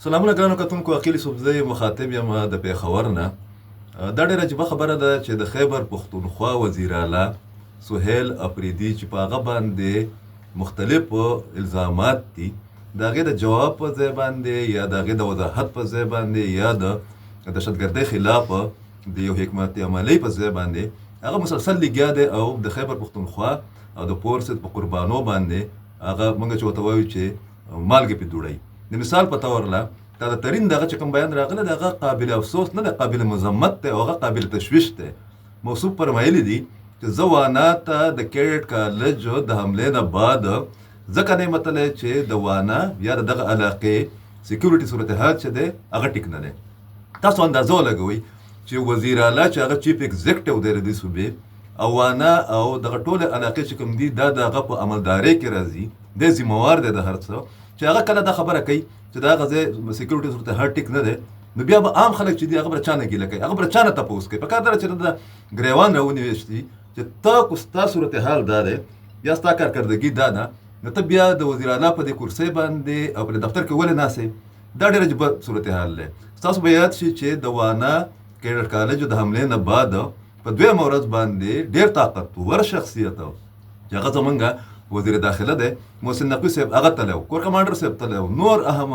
سلامونه ګرانو کتونکو، عقیل صوبزی مخاطب یم د پېښور نه. دا ډېره عجیبه خبره ده چې د خیبر پښتونخوا وزیر اعلی سهیل اپریدي چې په هغه باندې مختلف الزامات دي، د هغې د جواب په ځای باندې یا د هغې د وضاحت په ځای باندې یا د دهشتګردۍ خلاف د یو حکمت عملۍ په ځای باندې هغه مسلسل لګیا دی او د خیبر پښتونخوا او د پورسد په قربانو باندې هغه موږ چې ورته وایو چې مالګې پې دوړوي. د مثال په طور له دا د ترین دغه چې کوم بیان راغلی دی هغه قابل افسوس نه دی، قابل مذمت دی او هغه قابل تشویش دی. موصوف فرمایلی دي چې زه وانا ته د کیډټ کالج د حملې نه بعد ځکه نه متلی چې د وانا یا د دغه علاقې سیکیورټي صورتحال چې دی هغه ټیک نه دی. تاسو اندازه ولګوئ چې وزیر اعلی چې هغه چیف ایگزیکټیو دی د دې صوبې او وانا او دغه ټولې علاقې چې کوم دي دا د هغه په عملدارۍ کې راځي، دی ذمهوار دی د هر څه چې هغه کله دا خبره کوي چې دا هغه ځای سیکیورټي صورتحال ټیک نه دی، نو بیا به عام خلک چې دي هغه به له چا نه ګیله کوي، هغه به له چا نه تپوس کوي. پکار ده چې د ګریوان راونیویشتي چې ته کو ستا صورتحال دا دی یا ستا کارکردګي دا ده، نو ته بیا د وزیر اعلی په دې کرسۍ باندې او په دفتر کې ولې ناستې؟ دا ډېر عجیبه صورتحال دی. ستاسو به یاد شي چې د وانا کیډټ کالج د حملې نه بعد په دویمه ورځ باندې ډېر طاقتور شخصیت چې هغه زمونږ وزیر داخله دی محسن نقوي صاحب هغه تلی و، کور کمانډر صاحب تلی و، نور اهم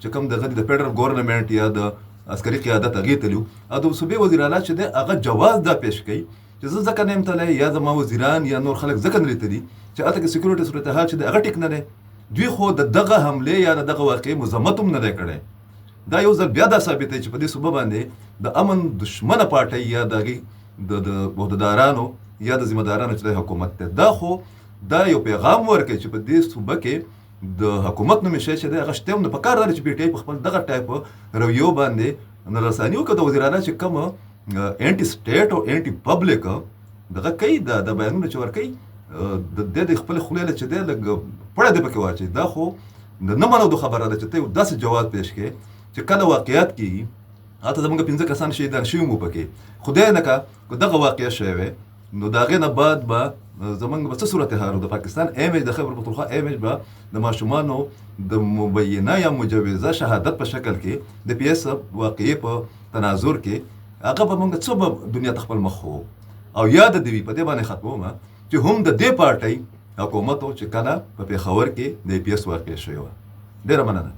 چې کوم دغه د فیډرل ګورنمنټ یا د عسکري قیادت هغې تلي و او د صوبې وزیر اعلی چې دی هغه جواز دا پیش کوي چې زه ځکه نه یم تلی یا زما وزیران یا نور خلک ځکه نه لیدلي چې هلته کې سیکیورټي صورتحال چې دی هغه ټیک نه دی. دوی خو د دغه حملې یا د دغه واقعې مذمت هم نه دی کړی. دا یو ځل بیا دا ثابتوي چې په دې صوبه باندې د امن دشمنه پارټۍ یا د هغې د عهدهدارانو یا د ذمهدارانو چې د حکومت دی، دا خو دا یو پیغام ورکوي چې په دې صوبه کې د حکومت نومې شی چې دی هغه شته هم نه. پکار دا دی چې پی ټی آی په خپل دغه ټایپ رویو باندې نظرثاني وکړي د وزیر اعلی چې کوم انټي سټیټ او انټي پبلک دغه کوي د بیانونه چې ورکوي د خپلې خولې له چې دی لږ پړه دې پکې واچوي. دا خو د نه منلو خبره ده چې ته یو داسې جواز پیش کړې چې کله واقعیت کېږي هلته زموږ 15 کسان شهیدان شوي مو پکې، خدای نه که که دغه واقعه شوی وی نو د هغې نه بعد به زمونږ به څه صورتحال د پاکستان ایمیج د خیبر پښتونخوا ایمیج به د ماشومانو د مبینه یا مجوزه شهادت په شکل کې د پی ایس واقعې په تناظر کې هغه به موږ څه به دنیا ته خپل مخ وو او یاد دې وي په دې باندې ختمومه چې هم د دې پارټۍ حکومت چې کله په پېښور کې د پی ایس واقع شوی وه. ډېره مننه.